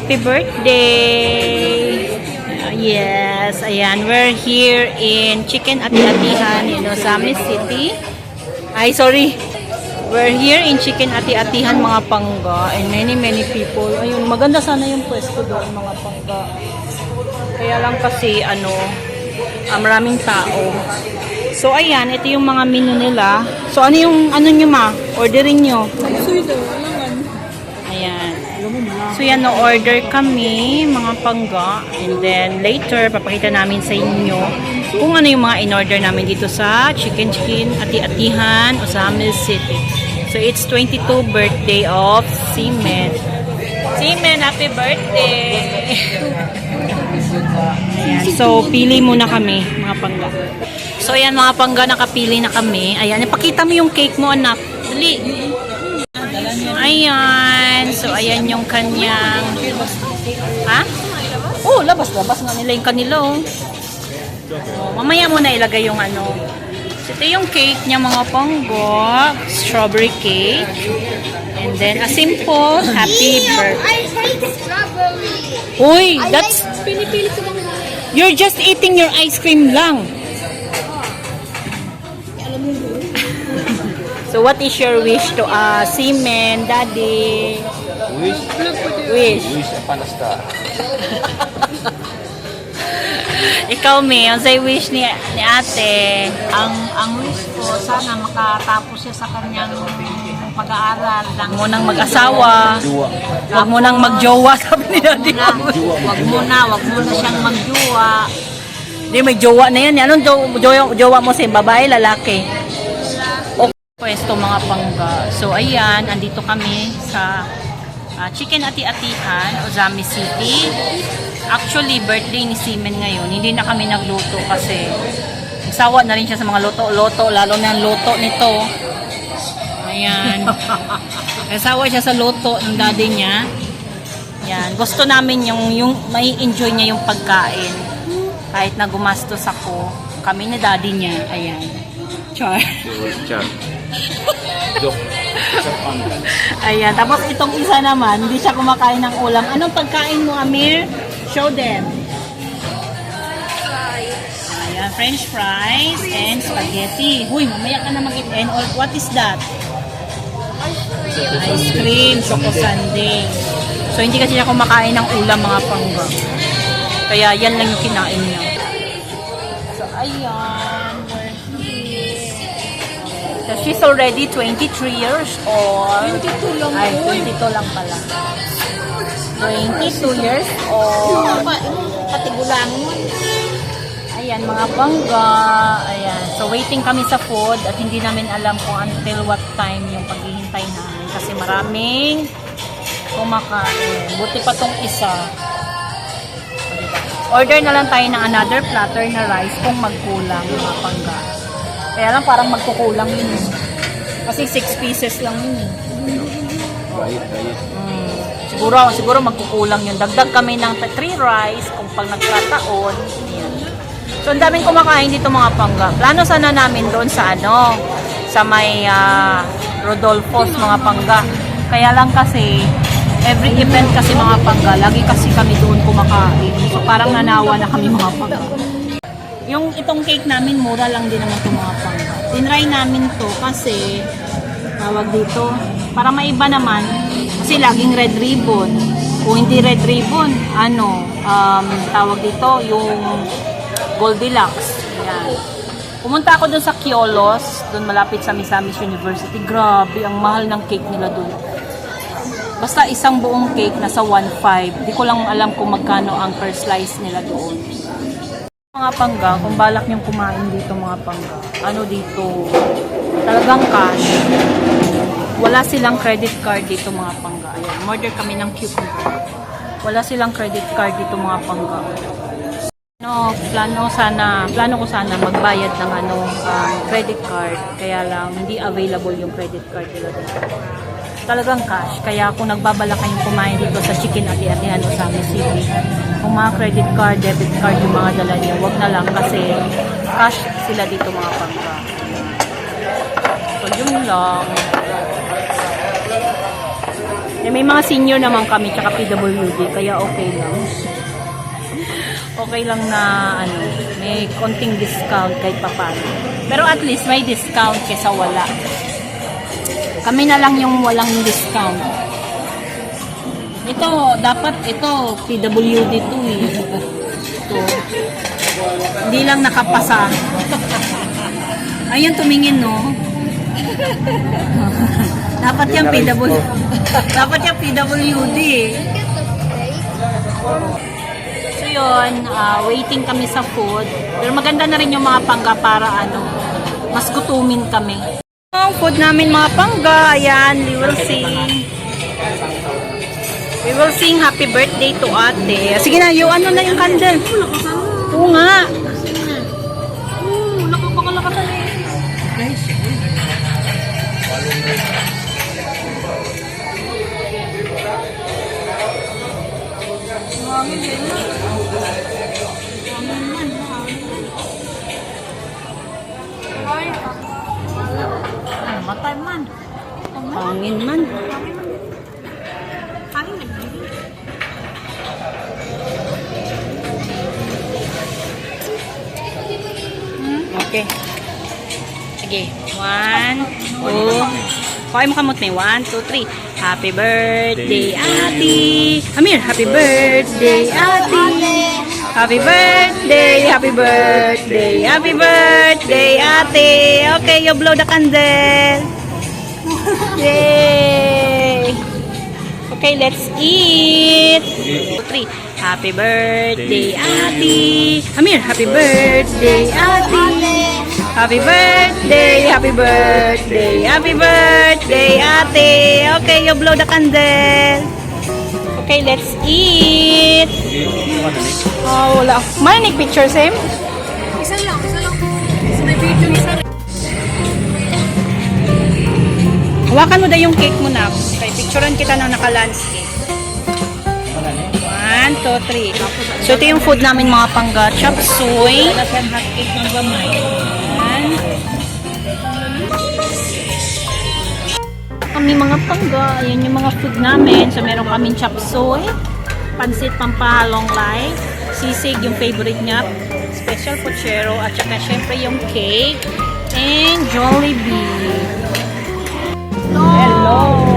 Happy birthday! Yes, ayan. We're here in Chicken Ati-Atihan in Ozamis City. Ay, sorry. We're here in Chicken Ati-Atihan, mga pangga. And many people. Ayun, maganda sana yung pwesto doon, mga pangga. Kaya lang kasi, maraming tao. So, ayan. Ito yung mga menu nila. So, ano nyo ma? Orderin nyo. Ayan. So yan, no-order kami, mga pangga. And then later, papakita namin sa inyo kung ano yung mga in-order namin dito sa Chicken Ati-Atihan, Ozamis City. So it's 22 birthday of Seaman. Seaman, happy birthday! Ayan, so pili muna kami, mga pangga. So ayan, mga pangga, nakapili na kami. Ayan, ipakita mo yung cake mo, anak. Dali! Ayan. So, ayan yung kanyang... Ha? Oh, labas nga nila yung kanila, oh. Mamaya mo na ilagay yung So, ito yung cake niya, mga panggo. Strawberry cake. And then, a simple happy birthday. I hate strawberry. Uy, that's... You're just eating your ice cream lang. So, what is your wish to Seaman, Daddy? Wish? Wish. Wish upon a star. Ikaw, May, ang say wish ni ate? Ang wish ko, sana makatapos siya sa kanyang pag-aaral. Huwag mo nang mag-asawa. Jowa. Huwag mo nang mag-jowa, sabi ni Daddy. Wag muna siyang magjowa. Hindi, may jowa na yan. Anong jowa mo sa babae, lalaki? Pwesto, mga pangga. So, ayan, andito kami sa Chicken Ati-Atihan, Ozamis City. Actually, birthday ni Seaman ngayon. Hindi na kami nagluto kasi nagsawa na rin siya sa mga loto, lalo na ang loto nito. Ayan. Nagsawa siya sa loto ng daddy niya. Ayan. Gusto namin yung may enjoy niya yung pagkain. Kahit na gumastos ako, kami ni daddy niya. Ayan. Char. Ayan, tapos itong isa naman, hindi siya kumakain ng ulam. Anong pagkain mo, Amir? Show them. Ayan, French fries and spaghetti. Huy, mamaya ka na mag-eat. And what is that? Ice cream, choco sundae. So, hindi kasi siya kumakain ng ulam, mga pangga. Kaya yan lang yung kinain niya. So, ayan. So, she's already 23 years old. 22 lang. Ay, 22 lang pala. 22 years old. Katigulang mo. Ayan, mga bangga. Ayan. So, waiting kami sa food at hindi namin alam kung until what time yung paghihintay namin. Kasi maraming kumakain. Buti pa tong isa. Order na lang tayo ng another platter na rice kung magkulang, mga pangga. Kaya lang parang magkukulang yun. Kasi 6 pieces lang yun. Diet. Siguro magkukulang yun. Dagdag kami ng 3 rice kung pag nagkataon. Ayan. So, ang daming kumakain dito, mga pangga. Plano sana namin doon sa sa may Rodolfo's, mga pangga. Kaya lang kasi, every event kasi, mga pangga, lagi kasi kami doon kumakain. So, parang nanawa na kami, mga pangga. Yung itong cake namin, mura lang din naman itong mga pangga. Tinry namin to kasi, tawag dito, para maiba naman, kasi laging red ribbon. Kung hindi red ribbon, tawag dito, yung Goldilocks. Yan. Pumunta ako dun sa Kiolos, dun malapit sa Misamis University. Grabe, ang mahal ng cake nila dun. Basta isang buong cake, nasa 1.5. Di ko lang alam kung magkano ang per slice nila doon. Mga pangga, kung balak niyong kumain dito, mga pangga, dito, talagang cash. Wala silang credit card dito, mga pangga. Ayan, order kami ng cucumber. Wala silang credit card dito, mga pangga. Plano ko sana magbayad ng credit card, kaya lang hindi available yung credit card nila dito. Talagang cash. Kaya kung nagbabala kayong kumain dito sa Chicken Ati-Atihan o Ozamis City, kung mga credit card, debit card yung mga dala niya, wag na lang kasi cash sila dito, mga pangga. So, yun lang. Eh, may mga senior naman kami, tsaka PWD, kaya okay lang. Okay lang na, ano, may konting discount kahit papano. Pero at least may discount kaysa wala. Kami na lang yung walang discount. Ito, dapat ito, PWD to eh. Ito. Hindi lang nakapasa. Ayun, tumingin, no? Dapat yung PWD. Dapat yung PWD eh. So yun, waiting kami sa food. Pero maganda na rin yung mga pangga para ano, mas gutumin kami. Ang food namin mga pangga, ayan, we will sing. We will sing happy birthday to ate. Sige na, yung ano na yung candle. Oo nga. Nakapakalakas eh. Matay man. Hangin man. Hangin na. Okay. Sige. 1, 2. Pakay mo kamot na 1, 2, 3. Happy birthday, ate. Amir, happy birthday, ate. Happy birthday, happy birthday, happy birthday, ate. Okay, you blow the candle. Yay! Okay, let's eat. 2, 3. Happy birthday, ate. Amir, happy birthday, ate. Happy birthday, happy birthday, happy birthday, ate. Okay, you blow the candle. Okay, let's eat. Oh, wala. Marinig picture, Sam? Isa lang po. Sa may video isa lang. Hawakan mo daw yung cake mo na. Okay, picturean kita ng naka-landscape. 1, 2, 3. So, ito yung food namin mga pangga. Chop suey. Lasang hot cake ng gamay. Kami mga pangga. Ayan yung mga food namin. So, meron kaming chop suey. Pansit pampahalong lai. Sisig yung favorite niya. Special pochero. At saka syempre yung cake. And Jollibee. Hello!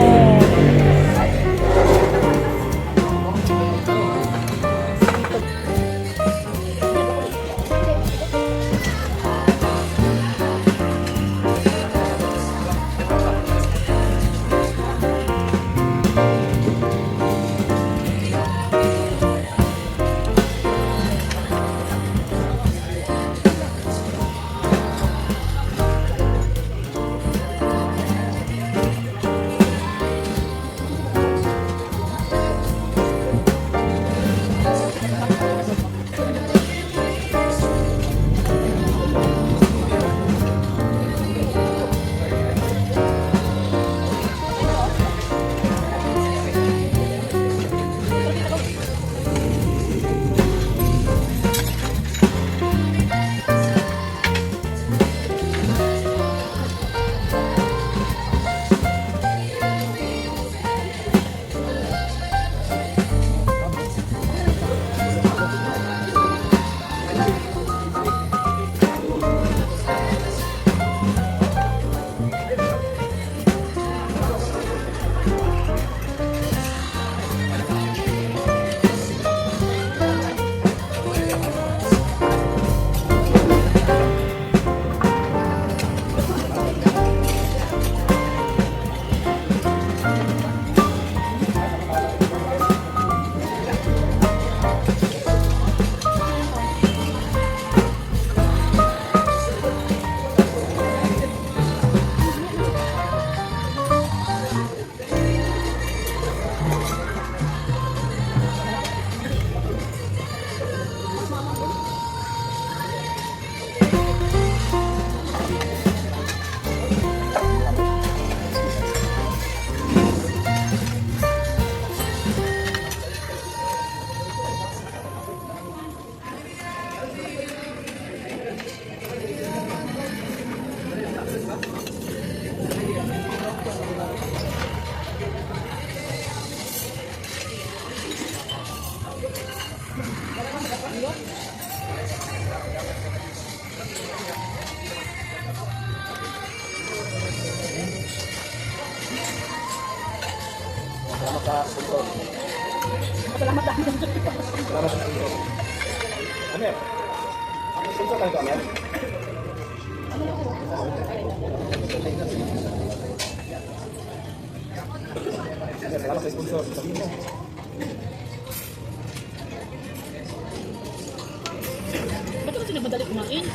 Ba't kasi namadali kumain?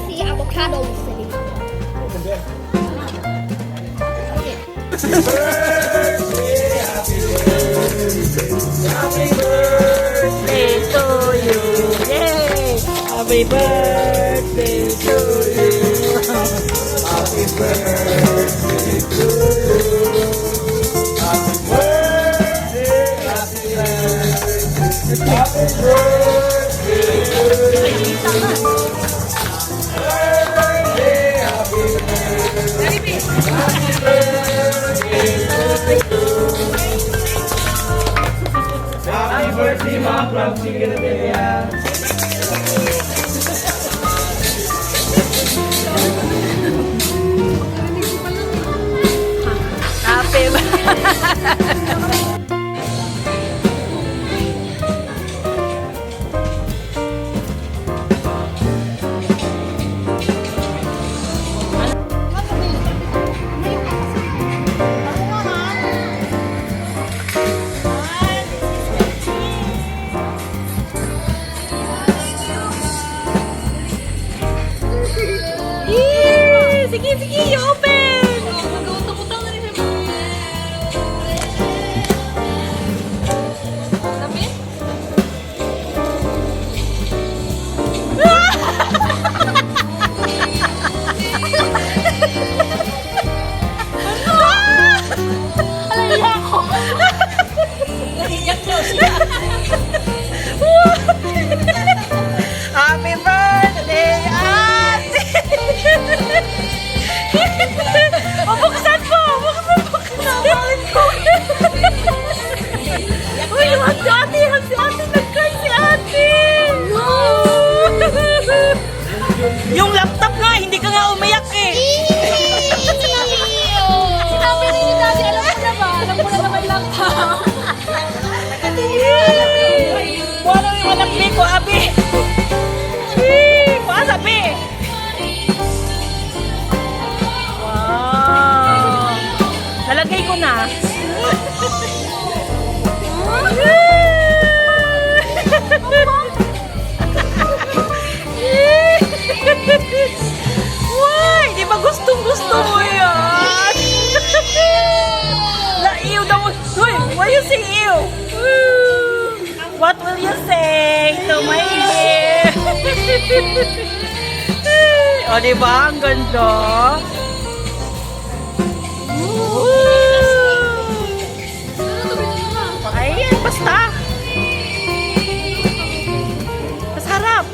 See avocado city. Birthday to you. Yay! Happy birthday to you. Happy birthday. Sige, sige, i-open! Nag-utang-utang na rin siya. Sabi? Alala ko! Naiyak daw siya. Happy birthday, ate! Buksan mo! Buksan mo! Buksan ko! Uy, yung si ate! Si ate! Nag-cry si ate! Yung laptop nga, hindi ka nga umiyak eh! Sinabi rin ni Daddy, alam ko na ba? Alam ko na naman lang ha. Wala yung anak ko, abi! Pasabi! Wow! Nalagay ko na. Why? Di ba gustong-gusto mo yan? Naiyaw daw mo. Uy, why you say ew? What will you say to my ear? O, diba? Ang ganda. Ayan, basta. Mas harap.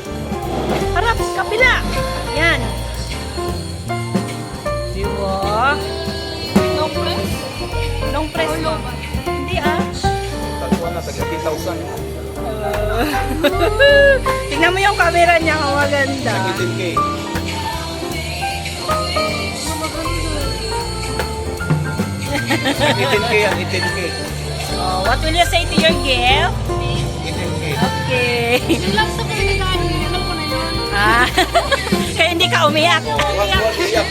Harap, kapila. Yan. Diba? No press? Long press mo. Hindi ah. Tagpuan na, tag 80,000. Tingnan mo yung camera niya, ang maganda. 18K. yan, 18K. Oh, what will you say to your gift? 18K. Okay. Yung laptop na pinagawa niya, alam ko na yun. Ah, kaya hindi ka umiyak. Wag iyak.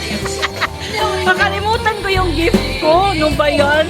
Makalimutan ko yung gift ko. Ano ba yan?